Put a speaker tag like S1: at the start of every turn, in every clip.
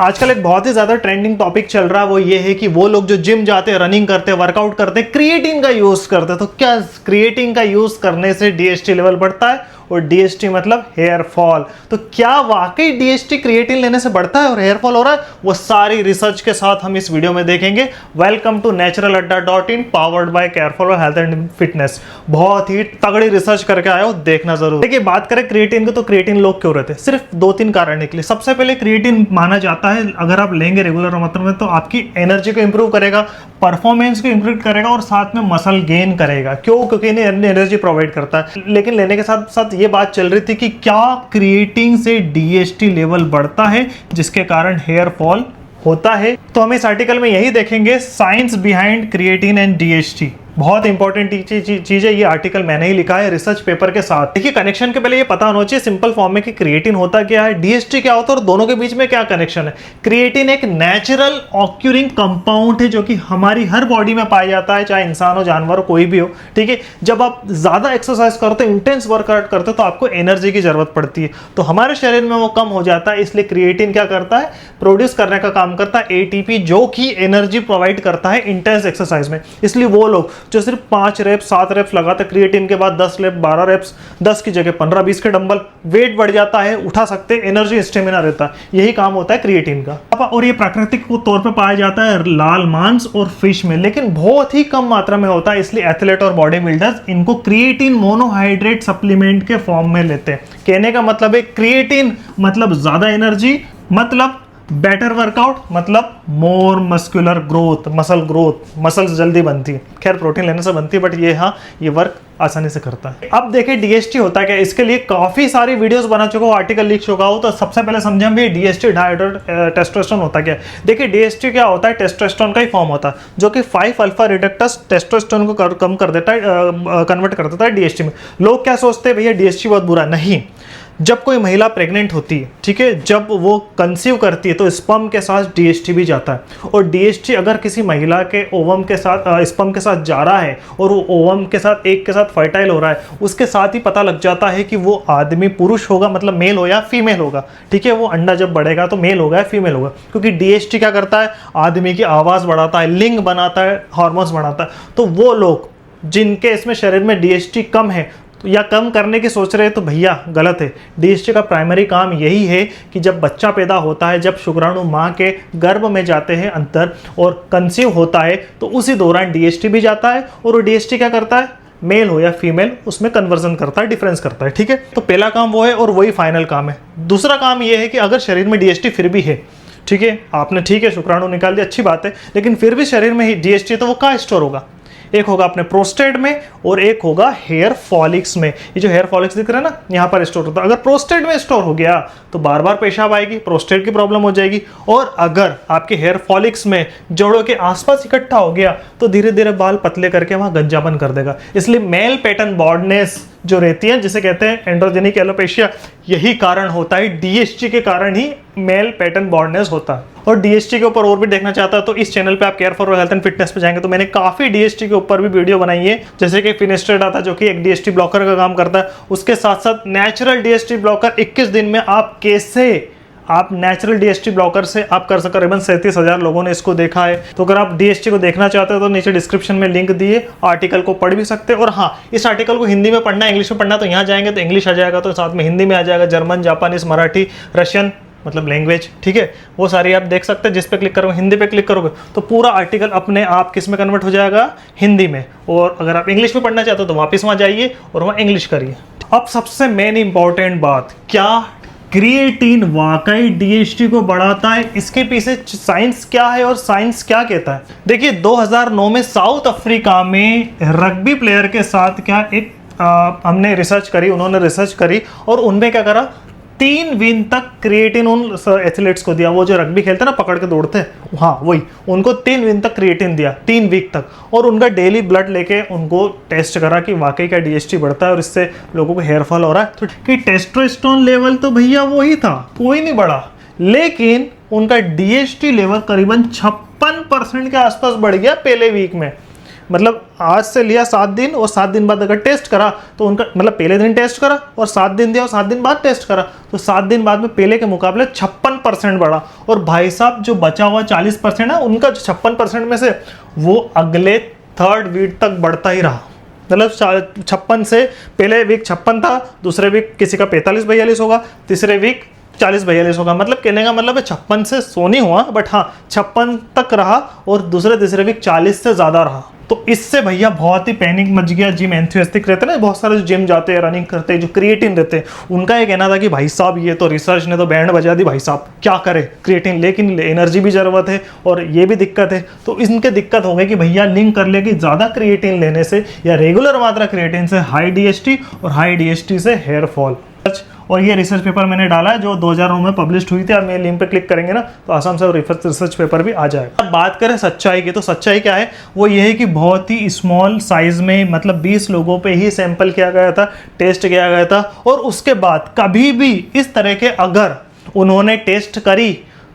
S1: आजकल एक बहुत ही ज्यादा ट्रेंडिंग टॉपिक चल रहा है, वो ये है कि वो लोग जो जिम जाते हैं, रनिंग करते हैं, वर्कआउट करते हैं, क्रिएटिन का यूज करते हैं। तो क्या क्रिएटिन का यूज करने से डीएचटी लेवल बढ़ता है? और डीएचटी मतलब हेयर फॉल। तो क्या वाकई डीएचटी क्रिएटिन लेने से बढ़ता है और हेयर फॉल हो रहा है? वो सारी रिसर्च के साथ हम इस वीडियो में देखेंगे। वेलकम टू नेचुरल.in powered by Carefall health and fitness. बहुत ही तगड़ी रिसर्च करके आया हो, देखना जरूर। देखिए, बात करें क्रिएटिन की, तो क्रिएटिन लोग क्यों रहते हैं? सिर्फ 2-3 कारण निकले। सबसे पहले क्रिएटिन माना जाता है अगर आप लेंगे रेगुलर मात्रा में तो आपकी एनर्जी को इंप्रूव करेगा, परफॉर्मेंस को इंप्रूव करेगा और साथ में मसल गेन करेगा। क्यों? क्योंकि इन्हें एनर्जी प्रोवाइड करता है। लेकिन लेने के साथ साथ ये बात चल रही थी कि क्या क्रिएटिन से डीएचटी लेवल बढ़ता है जिसके कारण हेयर फॉल होता है? तो हम इस आर्टिकल में यही देखेंगे, science behind creatine and DHT. बहुत इंपॉर्टेंट चीज है, ये आर्टिकल मैंने ही लिखा है रिसर्च पेपर के साथ। देखिए, कनेक्शन के पहले ये पता होना चाहिए सिंपल फॉर्म में कि क्रिएटिन होता क्या है, डीएचटी क्या होता है और दोनों के बीच में क्या कनेक्शन है। क्रिएटिन एक नेचुरल ऑक्यूरिंग कंपाउंड है जो कि हमारी हर बॉडी में पाया जाता है, चाहे इंसान हो, जानवर हो, कोई भी हो। ठीक है, जब आप ज्यादा एक्सरसाइज करते हो, इंटेंस वर्कआउट करते हो, तो आपको एनर्जी की जरूरत पड़ती है, तो हमारे शरीर में वो कम हो जाता है। इसलिए क्रिएटिन क्या करता है? प्रोड्यूस करने का काम करता है एटीपी, जो कि एनर्जी प्रोवाइड करता है इंटेंस एक्सरसाइज में। इसलिए वो लोग जो सिर्फ 5 रेप्स 7 रेप्स लगाते क्रिएटिन के बाद 10 रेप 12 रेप्स, 10 की जगह 15-20 के डंबल, वेट बढ़ जाता है, उठा सकते, एनर्जी स्टेमिना रहता है। यही काम होता है क्रिएटिन का। और ये प्राकृतिक तौर पे पाया जाता है लाल मांस और फिश में, लेकिन बहुत ही कम मात्रा में होता है। इसलिए एथलीट और बॉडी बिल्डर्स इनको क्रिएटिन मोनोहाइड्रेट सप्लीमेंट के फॉर्म में लेते हैं। कहने का मतलब है क्रिएटिन मतलब ज्यादा एनर्जी, मतलब बेटर वर्कआउट, मतलब मोर muscular growth, muscle growth, muscles जल्दी बनती है। खैर, प्रोटीन लेने से बनती है, बट ये हाँ, ये वर्क आसानी से करता है। अब देखिए डीएचटी होता क्या है, इसके लिए काफी सारी वीडियोस बना चुका हूँ, आर्टिकल लिख चुका हूँ। तो सबसे पहले समझे हम भी डीएचटी टेस्टोस्टेरोन होता क्या है। देखिए, डीएचटी क्या होता है? टेस्टोस्टेरोन का ही फॉर्म होता है जो कि 5 अल्फा रिडक्टस टेस्टोस्टेरोन को कम कर देता है, कन्वर्ट कर देता है डीएचटी में। लोग क्या सोचते हैं, भैया डीएचटी बहुत बुरा नहीं। जब कोई महिला प्रेग्नेंट होती है, ठीक है, जब वो कंसीव करती है तो स्पर्म के साथ डीएचटी भी जाता है। और डीएचटी अगर किसी महिला के ओवम के साथ स्पर्म के साथ जा रहा है और वो ओवम के साथ एक के साथ फर्टाइल हो रहा है, उसके साथ ही पता लग जाता है कि वो आदमी पुरुष होगा, मतलब मेल हो या फीमेल होगा। ठीक है, वो अंडा जब बढ़ेगा तो मेल होगा या फीमेल होगा, क्योंकि डीएचटी क्या करता है? आदमी की आवाज़ बढ़ाता है, लिंग बनाता है, हार्मोन्स बढ़ाता है। तो वो लोग जिनके इसमें शरीर में डीएचटी कम है या कम करने की सोच रहे हैं, तो भैया गलत है। डीएचटी का प्राइमरी काम यही है कि जब बच्चा पैदा होता है, जब शुक्राणु माँ के गर्भ में जाते हैं अंदर और कंसीव होता है, तो उसी दौरान डीएचटी भी जाता है। और वो डीएचटी क्या करता है? मेल हो या फीमेल, उसमें कन्वर्जन करता है, डिफरेंस करता है। ठीक है, तो पहला काम वो है और वही फाइनल काम है। दूसरा काम ये है कि अगर शरीर में डीएचटी फिर भी है, ठीक है, आपने ठीक है शुक्राणु निकाल दिया, अच्छी बात है, लेकिन फिर भी शरीर में ही डीएचटी, तो वो कहाँ स्टोर होगा? एक होगा अपने प्रोस्टेट में और एक होगा हेयर फॉलिक्स में। ये जो हेयर फॉलिक्स दिख रहा है ना, यहाँ पर स्टोर होता है। अगर प्रोस्टेट में स्टोर हो गया तो बार बार पेशाब आएगी, प्रोस्टेट की प्रॉब्लम हो जाएगी। और अगर आपके हेयर फॉलिक्स में जोड़ों के आसपास इकट्ठा हो गया तो धीरे धीरे बाल पतले करके वहां गंजापन कर देगा। इसलिए मेल पैटर्न बॉल्डनेस जो रहती है, जिसे कहते हैं एंड्रोजेनिक एलोपेशिया, यही कारण होता है। डीएचटी के कारण ही मेल पैटर्न बॉल्डनेस होता है। और डीएचटी के ऊपर और भी देखना चाहता है तो इस चैनल पे आप केयरफॉल हेल्थ एंड फिटनेस पे जाएंगे तो मैंने काफी डीएचटी के ऊपर भी वीडियो बनाई है, जैसे कि फिनिस्ट्रेट आता है जो कि एक डीएचटी ब्लॉकर का काम करता है। उसके साथ साथ नेचुरल डीएचटी ब्लॉकर 21 दिन में आप कैसे आप नेचुरल डीएचटी ब्लॉकर से आप कर सकते। करीबन 37,000 लोगों ने इसको देखा है। तो अगर आप डीएचटी को देखना चाहते हो तो नीचे डिस्क्रिप्शन में लिंक दिए, आर्टिकल को पढ़ भी सकते हैं। और हाँ, इस आर्टिकल को हिंदी में पढ़ना, इंग्लिश में पढ़ना, तो यहाँ जाएंगे तो इंग्लिश आ जाएगा, तो साथ में हिंदी में आ जाएगा, जर्मन, जापानीज, मराठी, रशियन, मतलब लैंग्वेज। ठीक है, वो सारी आप देख सकते हैं। जिस पे क्लिक करोगे, हिंदी पे क्लिक करोगे तो पूरा आर्टिकल अपने आप किस में कन्वर्ट हो जाएगा? हिंदी में। और अगर आप इंग्लिश में पढ़ना चाहते हो तो वापस वहाँ जाइए और वहाँ इंग्लिश करिए। अब सबसे मेन इंपॉर्टेंट बात, क्या क्रिएटिन वाकई डीएचटी को बढ़ाता है? इसके पीछे साइंस क्या है और साइंस क्या कहता है? देखिए, 2009 में साउथ अफ्रीका में रग्बी प्लेयर के साथ क्या एक हमने रिसर्च करी, उन्होंने रिसर्च करी और उनमें क्या करा, 3 विन तक क्रिएटिन उन एथलीट्स को दिया। वो जो रग्बी खेलते हैं ना, पकड़ के दौड़ते हैं, हाँ वही, उनको 3 विन तक क्रिएटिन दिया, 3 वीक तक। और उनका डेली ब्लड लेके उनको टेस्ट करा कि वाकई क्या डीएचटी बढ़ता है और इससे लोगों को हेयर फॉल हो रहा है। तो कि टेस्टोस्टेरोन लेवल तो भैया वही था, कोई नहीं बढ़ा, लेकिन उनका डीएचटी लेवल करीबन 56% के आसपास बढ़ गया पहले वीक में। मतलब आज से लिया 7 दिन और 7 दिन बाद अगर टेस्ट करा तो उनका मतलब पहले दिन टेस्ट करा और 7 दिन दिया और 7 दिन बाद टेस्ट करा तो 7 दिन बाद में पहले के मुकाबले 56% बढ़ा। और भाई साहब जो बचा हुआ 40% है उनका 56% में से वो अगले 3rd वीक तक बढ़ता ही रहा। मतलब 56 से पहले वीक 56 था, दूसरे वीक किसी का 45-42 होगा, तीसरे वीक 40-42 होगा। मतलब कहने का मतलब है 56 से 100 नहीं हुआ, बट हाँ 56 तक रहा और दूसरे तीसरे वीक 40 से ज़्यादा रहा। तो इससे भैया बहुत ही पैनिक मच गया। जिम एंथुसियास्टिक रहते हैं ना, बहुत सारे जो जिम जाते हैं, रनिंग करते हैं, जो क्रिएटिन रहते हैं, उनका ये कहना था कि भाई साहब ये तो रिसर्च ने तो बैंड बजा दी, भाई साहब क्या करे क्रिएटिन, लेकिन एनर्जी भी ज़रूरत है और ये भी दिक्कत है। तो इनके दिक्कत हो गई कि भैया लिंक कर ले कि ज़्यादा क्रिएटिन लेने से या रेगुलर मात्रा क्रिएटिन से हाई डीएसटी और हाई डीएसटी से हेयर फॉल। और ये रिसर्च पेपर मैंने डाला है जो 2009 में पब्लिश हुई थी। आप मेरे लिंक पे क्लिक करेंगे ना तो आसाम से रिसर्च पेपर भी आ जाएगा। अब बात करें सच्चाई की, तो सच्चाई क्या है, वो ये है कि बहुत ही स्मॉल साइज में मतलब 20 लोगों पे ही सैंपल किया गया था, टेस्ट किया गया था, और उसके बाद कभी भी इस तरह के अगर उन्होंने टेस्ट करी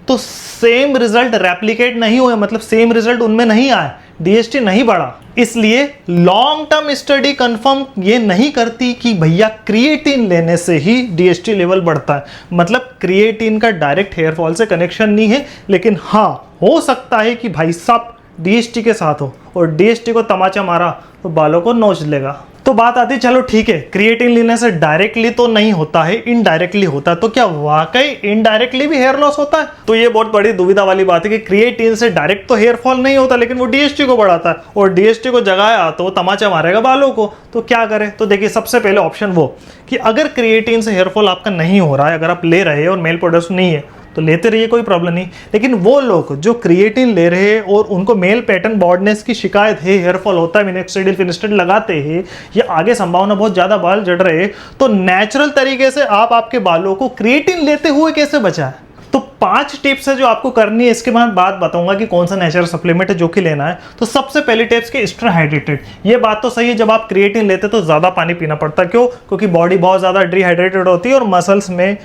S1: तो सेम रिजल्ट रेप्लिकेट नहीं हुए, मतलब सेम रिजल्ट उनमें नहीं आए, डीएसटी नहीं बढ़ा। इसलिए लॉन्ग टर्म स्टडी कंफर्म ये नहीं करती कि भैया क्रिएटिन लेने से ही डीएसटी लेवल बढ़ता है। मतलब क्रिएटिन का डायरेक्ट हेयर फॉल से कनेक्शन नहीं है, लेकिन हाँ हो सकता है कि भाई साहब डीएसटी के साथ हो और डीएसटी को तमाचा मारा तो बालों को नोच लेगा। तो बात आती है, चलो ठीक है क्रिएटिन लेने से डायरेक्टली तो नहीं होता है, इनडायरेक्टली होता है, तो क्या वाकई इनडायरेक्टली भी हेयर लॉस होता है? तो ये बहुत बड़ी दुविधा वाली बात है कि क्रिएटिन से डायरेक्ट तो हेयर फॉल नहीं होता, लेकिन वो डीएसटी को बढ़ाता है और डीएसटी को जगाया तो वो तमाचा मारेगा बालों को। तो क्या करें? तो देखिए सबसे पहले ऑप्शन वो कि अगर क्रिएटिन से हेयर फॉल आपका नहीं हो रहा है, अगर आप ले रहे हैं और मेल प्रोडक्ट नहीं है तो लेते रहिए, कोई प्रॉब्लम नहीं। लेकिन वो लोग जो क्रिएटिन ले रहे हैं और उनको मेल पैटर्न बॉल्डनेस की शिकायत है, हेयर फॉल होता है, मिनोक्सिडिल फिनिस्टेड लगाते हैं या आगे संभावना बहुत ज़्यादा बाल झड़ रहे हैं, तो नेचुरल तरीके से आप आपके बालों को क्रिएटिन लेते हुए कैसे बचाएं? तो 5 टिप्स है जो आपको करनी है। इसके बाद बात बताऊंगा कि कौन सा नेचुरल सप्लीमेंट है जो कि लेना है। तो सबसे पहली टिप्स की स्टे हाइड्रेटेड। ये बात तो सही है, जब आप क्रिएटिन लेते तो ज़्यादा पानी पीना पड़ता है। क्यों? क्योंकि बॉडी बहुत ज़्यादा डिहाइड्रेटेड होती है और मसल्स में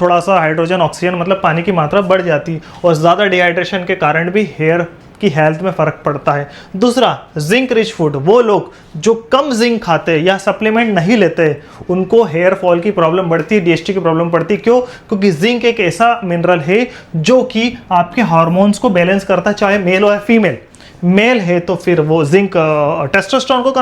S1: थोड़ा सा हाइड्रोजन ऑक्सीजन मतलब पानी की मात्रा बढ़ जाती है और ज़्यादा डिहाइड्रेशन के कारण भी हेयर की हेल्थ में फ़र्क पड़ता है। दूसरा, जिंक रिच फूड। वो लोग जो कम जिंक खाते हैं या सप्लीमेंट नहीं लेते उनको हेयर फॉल की प्रॉब्लम बढ़ती है, डीएसटी की प्रॉब्लम बढ़ती है। क्यों? क्योंकि जिंक एक ऐसा मिनरल है जो कि आपके हार्मोन्स को बैलेंस करता है, चाहे मेल हो या फीमेल। मेल है तो फिर वो जिंक टेस्टोस्टेरोन को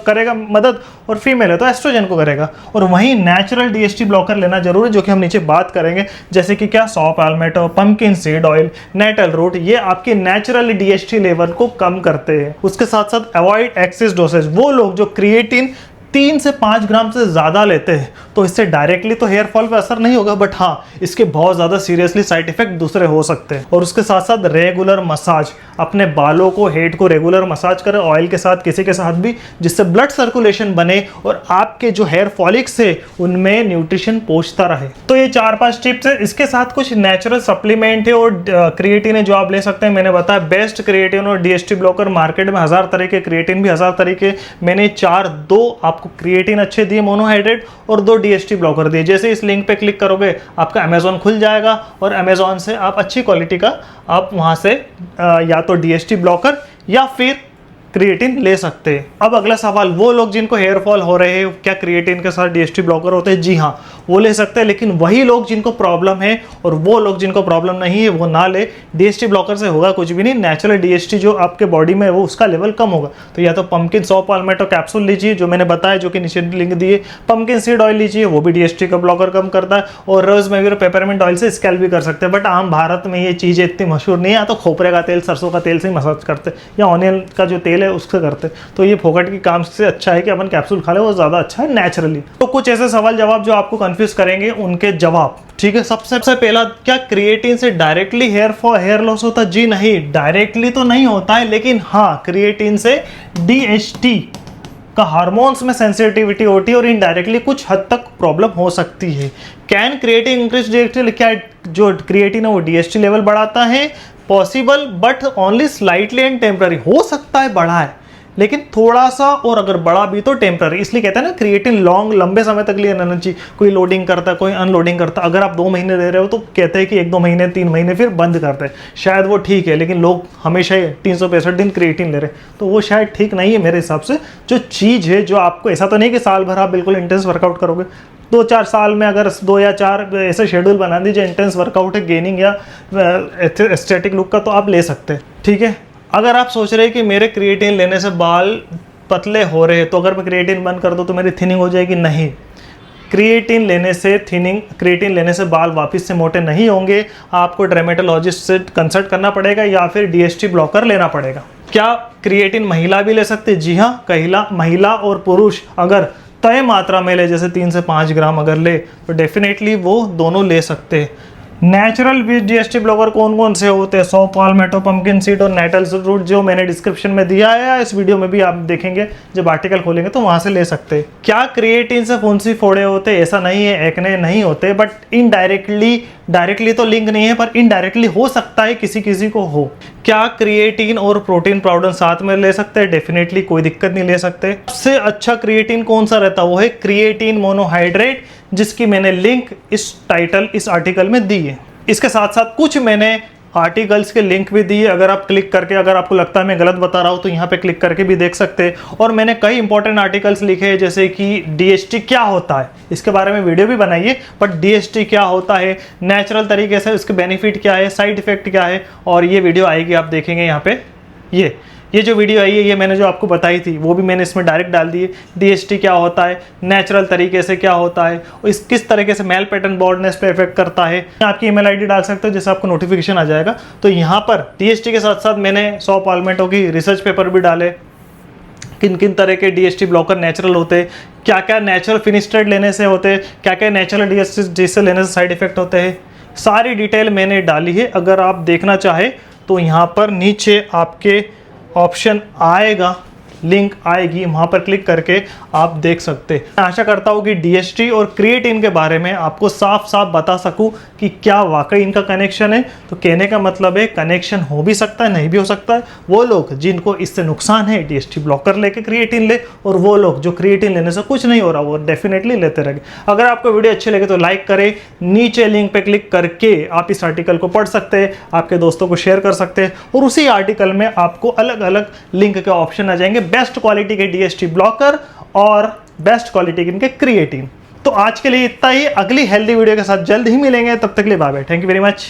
S1: करेगा मदद और फीमेल है तो एस्ट्रोजन को करेगा। और वहीं नेचुरल डीएसटी ब्लॉकर लेना जरूरी, जो कि हम नीचे बात करेंगे, जैसे कि क्या saw palmetto, pumpkin seed oil, nettle root, ये आपके नेचुरल डीएसटी लेवल को कम करते हैं। उसके साथ साथ अवॉइड एक्सेस डोसेज। वो लोग जो क्रिएटिन 3 से 5 ग्राम से ज़्यादा लेते हैं तो इससे डायरेक्टली तो हेयर फॉल पर असर नहीं होगा, बट हाँ इसके बहुत ज़्यादा सीरियसली साइड इफेक्ट दूसरे हो सकते हैं। और उसके साथ साथ रेगुलर मसाज, अपने बालों को, हेड को रेगुलर मसाज करें ऑयल के साथ, किसी के साथ भी, जिससे ब्लड सर्कुलेशन बने और आपके जो हेयर फॉलिक्स है उनमें न्यूट्रिशन पहुंचता रहे। तो ये 4-5 टिप्स है। इसके साथ कुछ नेचुरल सप्लीमेंट है और क्रिएटिन है जो आप ले सकते हैं। मैंने बताया बेस्ट क्रिएटिन और डीएसटी ब्लॉकर मार्केट में 1000 तरह के, क्रिएटिन भी 1000 तरीके। मैंने 2 आपको क्रिएटिन अच्छे दिए मोनोहाइड्रेट और 2 डीएसटी ब्लॉकर दिए। जैसे इस लिंक पे क्लिक करोगे आपका अमेजोन खुल जाएगा और अमेजोन से आप अच्छी क्वालिटी का आप वहां से या तो डीएसटी ब्लॉकर या फिर क्रिएटिन ले सकते हैं। अब अगला सवाल, वो लोग जिनको हेयर फॉल हो रहे हैं क्या क्रिएटिन के साथ डीएसटी ब्लॉकर होते हैं? जी हाँ, वो ले सकते हैं, लेकिन वही लोग जिनको प्रॉब्लम है और वो लोग जिनको प्रॉब्लम नहीं है वो ना ले। डीएसटी ब्लॉकर से होगा कुछ भी नहीं, नेचुरल डीएसटी जो आपके बॉडी में है वो उसका लेवल कम होगा। तो या तो पंपकिन सॉ पाल्मेटो कैप्सूल लीजिए जो मैंने बताया, जो कि नीचे लिंक दिए, पंपकिन सीड ऑयल लीजिए, वो भी डीएसटी का ब्लॉकर कम करता है, और रोजमेरी और पेपरमिंट ऑयल से स्कैल्प भी कर सकते हैं। बट आम भारत में ये चीज़ें इतनी मशहूर नहीं है, तो खोपरे का तेल, सरसों का तेल से ही मसाज करते या ऑनियन का जो तेल है उससे करते। तो ये फोकट की काम से अच्छा है कि अपन कैप्सूल खा ले, वो ज्यादा अच्छा है नेचुरली। तो कुछ ऐसे सवाल जवाब जो आपको कंफ्यूज करेंगे, उनके जवाब, ठीक है। सबसे पहला, क्या क्रिएटिन से डायरेक्टली हेयर लॉस होता है? जी नहीं, डायरेक्टली तो नहीं होता है, लेकिन हाँ क्रिएटिन से डीएसटी का हार्मोन्स में सेंसिटिविटी होती है और इनडायरेक्टली कुछ हद तक प्रॉब्लम हो सकती है। Can creatine increase DST? क्या जो क्रिएटिन है वो डीएसटी लेवल बढ़ाता है? Possible, but only slightly and temporary. हो सकता है बढ़ा है, लेकिन थोड़ा सा, और अगर बड़ा भी तो टेम्पररी। इसलिए कहते हैं ना क्रिएटिन लॉन्ग लंबे समय तक लिए रहना चाहिए। कोई लोडिंग करता है, कोई अनलोडिंग करता है। अगर आप 2 महीने ले रहे हो तो कहते हैं कि 1-2 महीने 3 महीने फिर बंद करते हैं, शायद वो ठीक है। लेकिन लोग हमेशा 365 दिन क्रिएटिन ले रहे हैं, तो वो शायद ठीक नहीं है मेरे हिसाब से। जो चीज़ है, जो आपको, ऐसा तो नहीं कि साल भर आप बिल्कुल इंटेंस वर्कआउट करोगे। 2-4 साल में अगर 2 या 4 ऐसे शेड्यूल बना दीजिए इंटेंस वर्कआउट है, गेनिंग या एस्थेटिक लुक का, तो आप ले सकते हैं, ठीक है। अगर आप सोच रहे हैं कि मेरे क्रिएटिन लेने से बाल पतले हो रहे हैं, तो अगर मैं क्रिएटिन बंद कर दूं तो मेरी थिनिंग हो जाएगी, नहीं। क्रिएटिन लेने से क्रिएटिन लेने से बाल वापस से मोटे नहीं होंगे। आपको डर्मेटोलॉजिस्ट से कंसल्ट करना पड़ेगा या फिर डीएसटी ब्लॉकर लेना पड़ेगा। क्या क्रिएटिन महिला भी ले सकते हैं? जी हाँ, महिला और पुरुष अगर तय मात्रा में ले, जैसे 3 से 5 ग्राम अगर ले, तो डेफिनेटली वो दोनों ले सकते हैं। नेचुरल डीएसटी ब्लॉकर कौन कौन से होते हैं? सौ, पाल्मेटो, पंपकिन सीड और नेटल रूट, जो मैंने डिस्क्रिप्शन में दिया है, इस वीडियो में भी आप देखेंगे, जब आर्टिकल खोलेंगे तो वहां से ले सकते हैं। क्या क्रिएटिन से फुंसी फोड़े होते? ऐसा नहीं है, एक्ने नहीं होते, बट डायरेक्टली तो लिंक नहीं है, पर इनडायरेक्टली हो सकता है, किसी किसी को हो। क्या क्रिएटिन और प्रोटीन पाउडर साथ में ले सकते हैं? डेफिनेटली, कोई दिक्कत नहीं, ले सकते। सबसे अच्छा क्रिएटिन कौन सा रहता है? वो है क्रिएटिन मोनोहाइड्रेट, जिसकी मैंने लिंक इस आर्टिकल में दी है। इसके साथ साथ कुछ मैंने आर्टिकल्स के लिंक भी दिए, अगर आप क्लिक करके, अगर आपको लगता है मैं गलत बता रहा हूँ तो यहाँ पे क्लिक करके भी देख सकते हैं। और मैंने कई इंपॉर्टेंट आर्टिकल्स लिखे हैं, जैसे कि डीएसटी क्या होता है, इसके बारे में वीडियो भी बनाई है, बट डीएसटी क्या होता है, नेचुरल तरीके से उसके बेनिफिट क्या है, साइड इफेक्ट क्या है, और ये वीडियो आएगी, आप देखेंगे यहाँ पे। ये जो वीडियो आई है, ये मैंने जो आपको बताई थी, वो भी मैंने इसमें डायरेक्ट डाल दी है। डीएसटी क्या होता है, नेचुरल तरीके से क्या होता है, इस किस तरीके से मेल पैटर्न बॉल्डनेस पे इफेक्ट करता है। आपकी ईमेल आईडी डाल सकते हो, जिससे आपको नोटिफिकेशन आ जाएगा। तो यहाँ पर डीएसटी के साथ साथ मैंने 100 पाल्मेटो की रिसर्च पेपर भी डाले, किन किन तरह के डीएसटी ब्लॉकर नेचुरल होते हैं, क्या क्या नेचुरल फिनिस्टेड लेने से होते हैं, क्या क्या नेचुरल डीएसटी से लेने से साइड इफेक्ट होते हैं, सारी डिटेल मैंने डाली है। अगर आप देखना चाहे तो यहाँ पर नीचे आपके ऑप्शन आएगा, लिंक आएगी, वहाँ पर क्लिक करके आप देख सकते हैं। मैं आशा करता हूँ कि डीएसटी और क्रिएटिन के बारे में आपको साफ साफ बता सकूँ कि क्या वाकई इनका कनेक्शन है। तो कहने का मतलब है, कनेक्शन हो भी सकता है, नहीं भी हो सकता है। वो लोग जिनको इससे नुकसान है, डीएसटी ब्लॉकर लेके क्रिएटिन ले, और वो लोग जो क्रिएटिन लेने से कुछ नहीं हो रहा, वो डेफिनेटली लेते रहेंगे। अगर आपको वीडियो अच्छी लगे तो लाइक करें, नीचे लिंक पे क्लिक करके आप इस आर्टिकल को पढ़ सकते हैं, आपके दोस्तों को शेयर कर सकते हैं, और उसी आर्टिकल में आपको अलग अलग लिंक के ऑप्शन आ जाएंगे, बेस्ट क्वालिटी के डीएसटी ब्लॉकर और बेस्ट क्वालिटी के क्रिएटिन। तो आज के लिए इतना ही, अगली हेल्दी वीडियो के साथ जल्द ही मिलेंगे, तब तक के लिए bye bye, thank you very much.